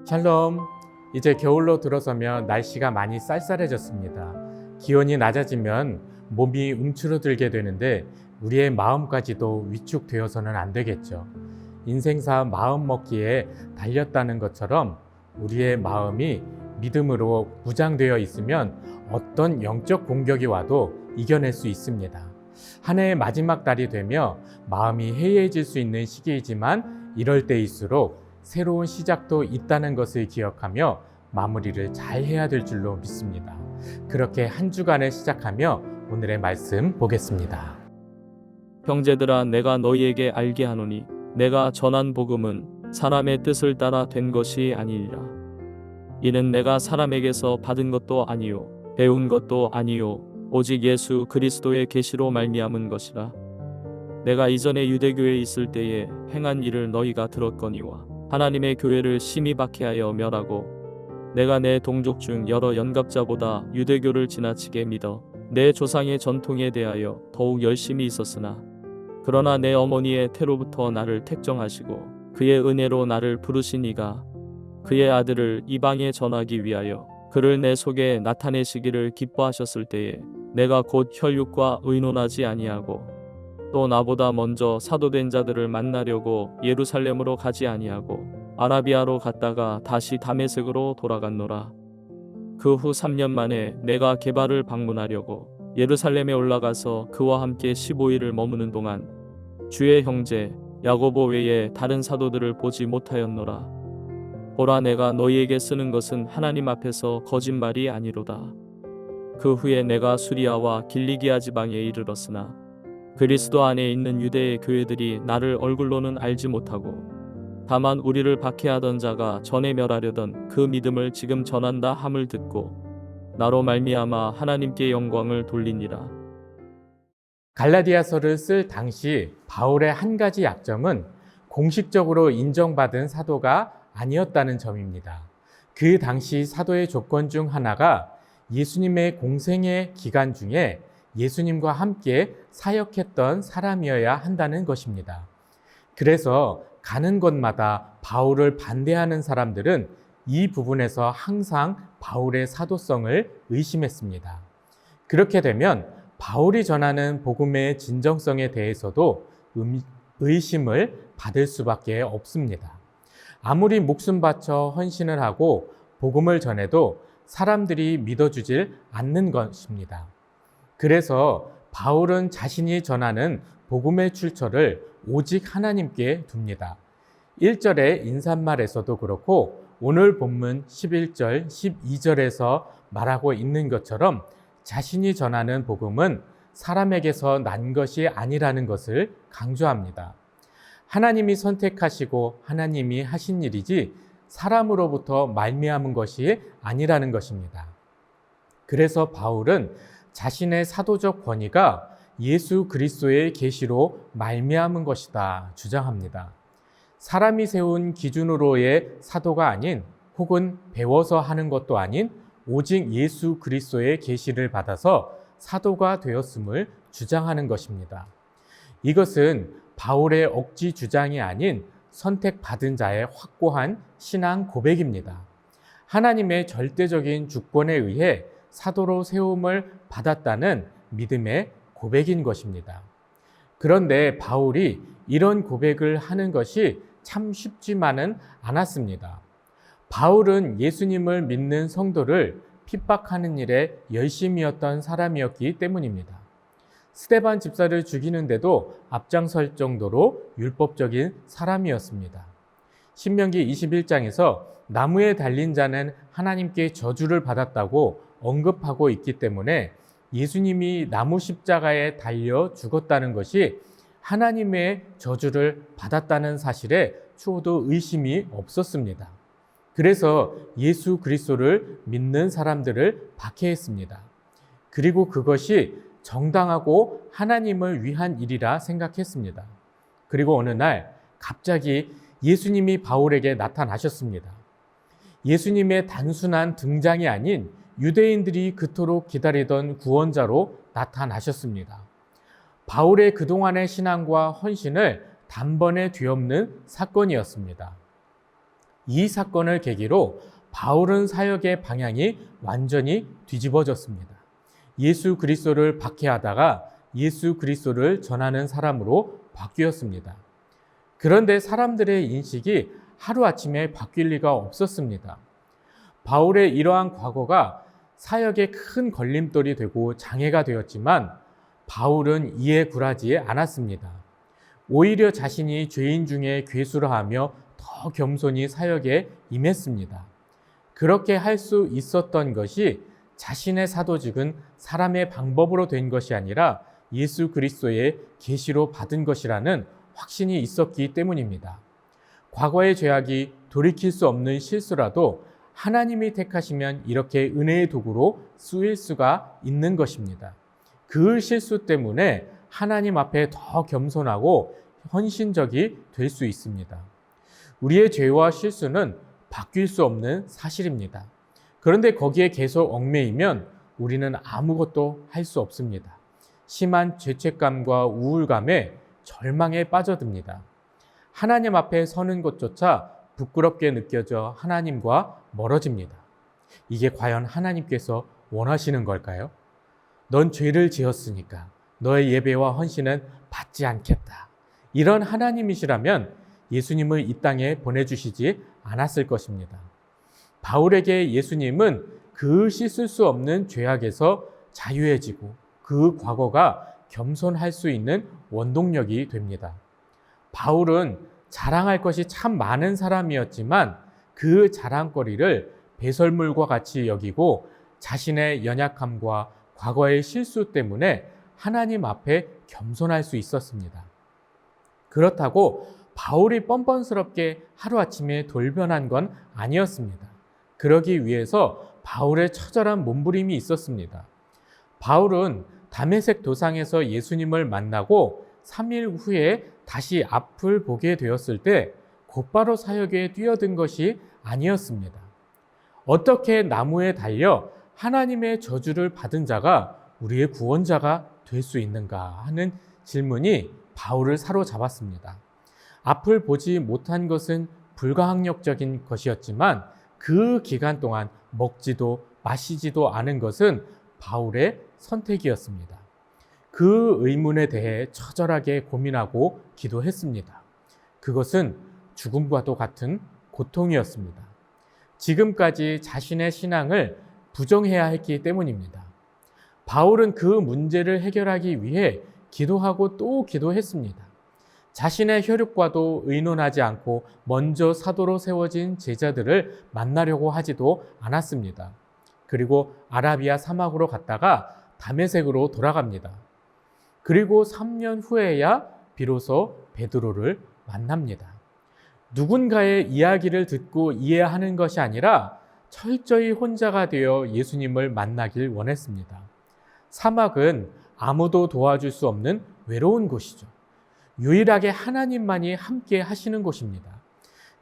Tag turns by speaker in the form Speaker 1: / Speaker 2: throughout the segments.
Speaker 1: 샬롬. 이제 겨울로 들어서면 날씨가 많이 쌀쌀해졌습니다. 기온이 낮아지면 몸이 움츠러들게 되는데 우리의 마음까지도 위축되어서는 안 되겠죠. 인생사 마음 먹기에 달렸다는 것처럼 우리의 마음이 믿음으로 무장되어 있으면 어떤 영적 공격이 와도 이겨낼 수 있습니다. 한 해의 마지막 달이 되며 마음이 해이해질 수 있는 시기이지만 이럴 때일수록 새로운 시작도 있다는 것을 기억하며 마무리를 잘 해야 될 줄로 믿습니다. 그렇게 한 주간을 시작하며 오늘의 말씀 보겠습니다.
Speaker 2: 형제들아, 내가 너희에게 알게 하노니 내가 전한 복음은 사람의 뜻을 따라 된 것이 아니니라. 이는 내가 사람에게서 받은 것도 아니요 배운 것도 아니요 오직 예수 그리스도의 계시로 말미암은 것이라. 내가 이전에 유대교에 있을 때에 행한 일을 너희가 들었거니와 하나님의 교회를 심히 박해하여 멸하고 내가 내 동족 중 여러 연갑자보다 유대교를 지나치게 믿어 내 조상의 전통에 대하여 더욱 열심히 있었으나 그러나 내 어머니의 태로부터 나를 택정하시고 그의 은혜로 나를 부르신 이가 그의 아들을 이방에 전하기 위하여 그를 내 속에 나타내시기를 기뻐하셨을 때에 내가 곧 혈육과 의논하지 아니하고 또 나보다 먼저 사도된 자들을 만나려고 예루살렘으로 가지 아니하고 아라비아로 갔다가 다시 다메섹으로 돌아갔노라. 그 후 3년 만에 내가 게바를 방문하려고 예루살렘에 올라가서 그와 함께 15일을 머무는 동안 주의 형제 야고보 외에 다른 사도들을 보지 못하였노라. 보라, 내가 너희에게 쓰는 것은 하나님 앞에서 거짓말이 아니로다. 그 후에 내가 수리아와 길리기아 지방에 이르렀으나 그리스도 안에 있는 유대의 교회들이 나를 얼굴로는 알지 못하고 다만 우리를 박해하던 자가 전에 멸하려던 그 믿음을 지금 전한다 함을 듣고 나로 말미암아 하나님께 영광을 돌리니라.
Speaker 1: 갈라디아서를 쓸 당시 바울의 한 가지 약점은 공식적으로 인정받은 사도가 아니었다는 점입니다. 그 당시 사도의 조건 중 하나가 예수님의 공생의 기간 중에 예수님과 함께 사역했던 사람이어야 한다는 것입니다. 그래서 가는 곳마다 바울을 반대하는 사람들은 이 부분에서 항상 바울의 사도성을 의심했습니다. 그렇게 되면 바울이 전하는 복음의 진정성에 대해서도 의심을 받을 수밖에 없습니다. 아무리 목숨 바쳐 헌신을 하고 복음을 전해도 사람들이 믿어주질 않는 것입니다. 그래서 바울은 자신이 전하는 복음의 출처를 오직 하나님께 둡니다. 1절의 인사말에서도 그렇고 오늘 본문 11절, 12절에서 말하고 있는 것처럼 자신이 전하는 복음은 사람에게서 난 것이 아니라는 것을 강조합니다. 하나님이 선택하시고 하나님이 하신 일이지 사람으로부터 말미암은 것이 아니라는 것입니다. 그래서 바울은 자신의 사도적 권위가 예수 그리스도의 계시로 말미암은 것이다 주장합니다. 사람이 세운 기준으로의 사도가 아닌 혹은 배워서 하는 것도 아닌 오직 예수 그리스도의 계시를 받아서 사도가 되었음을 주장하는 것입니다. 이것은 바울의 억지 주장이 아닌 선택받은 자의 확고한 신앙 고백입니다. 하나님의 절대적인 주권에 의해 사도로 세움을 받았다는 믿음의 고백인 것입니다. 그런데 바울이 이런 고백을 하는 것이 참 쉽지만은 않았습니다. 바울은 예수님을 믿는 성도를 핍박하는 일에 열심이었던 사람이었기 때문입니다. 스데반 집사를 죽이는데도 앞장설 정도로 율법적인 사람이었습니다. 신명기 21장에서 나무에 달린 자는 하나님께 저주를 받았다고 언급하고 있기 때문에 예수님이 나무 십자가에 달려 죽었다는 것이 하나님의 저주를 받았다는 사실에 추호도 의심이 없었습니다. 그래서 예수 그리스도를 믿는 사람들을 박해했습니다. 그리고 그것이 정당하고 하나님을 위한 일이라 생각했습니다. 그리고 어느 날 갑자기 예수님이 바울에게 나타나셨습니다. 예수님의 단순한 등장이 아닌 유대인들이 그토록 기다리던 구원자로 나타나셨습니다. 바울의 그동안의 신앙과 헌신을 단번에 뒤엎는 사건이었습니다. 이 사건을 계기로 바울은 사역의 방향이 완전히 뒤집어졌습니다. 예수 그리스도를 박해하다가 예수 그리스도를 전하는 사람으로 바뀌었습니다. 그런데 사람들의 인식이 하루아침에 바뀔 리가 없었습니다. 바울의 이러한 과거가 사역에 큰 걸림돌이 되고 장애가 되었지만 바울은 이에 굴하지 않았습니다. 오히려 자신이 죄인 중에 괴수라 하며 더 겸손히 사역에 임했습니다. 그렇게 할 수 있었던 것이 자신의 사도직은 사람의 방법으로 된 것이 아니라 예수 그리스도의 계시로 받은 것이라는 확신이 있었기 때문입니다. 과거의 죄악이 돌이킬 수 없는 실수라도 하나님이 택하시면 이렇게 은혜의 도구로 쓰일 수가 있는 것입니다. 그 실수 때문에 하나님 앞에 더 겸손하고 헌신적이 될 수 있습니다. 우리의 죄와 실수는 바뀔 수 없는 사실입니다. 그런데 거기에 계속 얽매이면 우리는 아무것도 할 수 없습니다. 심한 죄책감과 우울감에 절망에 빠져듭니다. 하나님 앞에 서는 것조차 부끄럽게 느껴져 하나님과 멀어집니다. 이게 과연 하나님께서 원하시는 걸까요? 넌 죄를 지었으니까 너의 예배와 헌신은 받지 않겠다. 이런 하나님이시라면 예수님을 이 땅에 보내주시지 않았을 것입니다. 바울에게 예수님은 그 씻을 수 없는 죄악에서 자유해지고 그 과거가 겸손할 수 있는 원동력이 됩니다. 바울은 자랑할 것이 참 많은 사람이었지만 그 자랑거리를 배설물과 같이 여기고 자신의 연약함과 과거의 실수 때문에 하나님 앞에 겸손할 수 있었습니다. 그렇다고 바울이 뻔뻔스럽게 하루아침에 돌변한 건 아니었습니다. 그러기 위해서 바울의 처절한 몸부림이 있었습니다. 바울은 다메섹 도상에서 예수님을 만나고 3일 후에 다시 앞을 보게 되었을 때 곧바로 사역에 뛰어든 것이 아니었습니다. 어떻게 나무에 달려 하나님의 저주를 받은 자가 우리의 구원자가 될 수 있는가 하는 질문이 바울을 사로잡았습니다. 앞을 보지 못한 것은 불가항력적인 것이었지만 그 기간 동안 먹지도 마시지도 않은 것은 바울의 선택이었습니다. 그 의문에 대해 처절하게 고민하고 기도했습니다. 그것은 죽음과도 같은 고통이었습니다. 지금까지 자신의 신앙을 부정해야 했기 때문입니다. 바울은 그 문제를 해결하기 위해 기도하고 또 기도했습니다. 자신의 혈육과도 의논하지 않고 먼저 사도로 세워진 제자들을 만나려고 하지도 않았습니다. 그리고 아라비아 사막으로 갔다가 다메섹으로 돌아갑니다. 그리고 3년 후에야 비로소 베드로를 만납니다. 누군가의 이야기를 듣고 이해하는 것이 아니라 철저히 혼자가 되어 예수님을 만나길 원했습니다. 사막은 아무도 도와줄 수 없는 외로운 곳이죠. 유일하게 하나님만이 함께 하시는 곳입니다.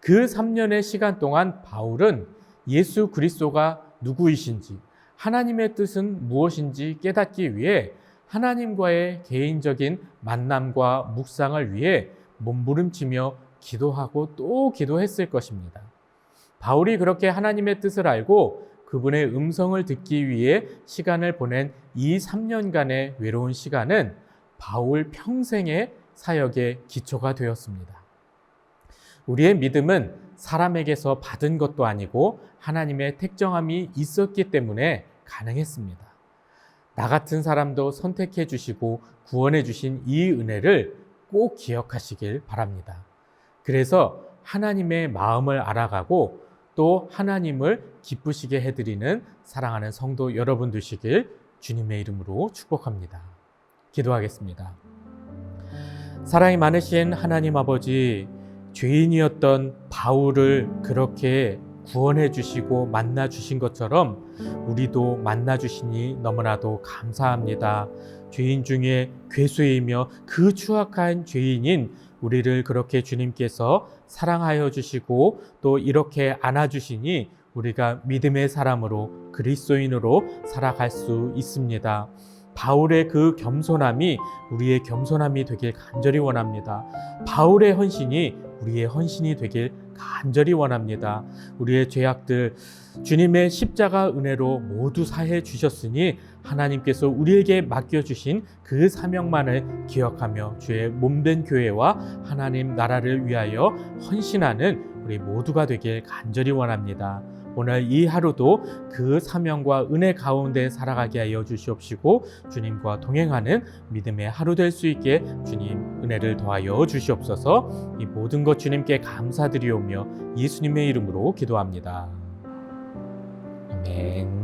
Speaker 1: 그 3년의 시간 동안 바울은 예수 그리스도가 누구이신지, 하나님의 뜻은 무엇인지 깨닫기 위해 하나님과의 개인적인 만남과 묵상을 위해 몸부림치며 기도하고 또 기도했을 것입니다. 바울이 그렇게 하나님의 뜻을 알고 그분의 음성을 듣기 위해 시간을 보낸 이 3년간의 외로운 시간은 바울 평생의 사역의 기초가 되었습니다. 우리의 믿음은 사람에게서 받은 것도 아니고 하나님의 택정함이 있었기 때문에 가능했습니다. 나 같은 사람도 선택해 주시고 구원해 주신 이 은혜를 꼭 기억하시길 바랍니다. 그래서 하나님의 마음을 알아가고 또 하나님을 기쁘시게 해드리는 사랑하는 성도 여러분 되시길 주님의 이름으로 축복합니다. 기도하겠습니다. 사랑이 많으신 하나님 아버지, 죄인이었던 바울을 그렇게 구원해 주시고 만나 주신 것처럼 우리도 만나 주시니 너무나도 감사합니다. 죄인 중에 괴수이며 그 추악한 죄인인 우리를 그렇게 주님께서 사랑하여 주시고 또 이렇게 안아 주시니 우리가 믿음의 사람으로 그리스도인으로 살아갈 수 있습니다. 바울의 그 겸손함이 우리의 겸손함이 되길 간절히 원합니다. 바울의 헌신이 우리의 헌신이 되길 간절히 원합니다. 우리의 죄악들 주님의 십자가 은혜로 모두 사해 주셨으니 하나님께서 우리에게 맡겨주신 그 사명만을 기억하며 주의 몸된 교회와 하나님 나라를 위하여 헌신하는 우리 모두가 되길 간절히 원합니다. 오늘 이 하루도 그 사명과 은혜 가운데 살아가게 하여 주시옵시고 주님과 동행하는 믿음의 하루 될 수 있게 주님 은혜를 더하여 주시옵소서. 이 모든 것 주님께 감사드리오며 예수님의 이름으로 기도합니다. 아멘.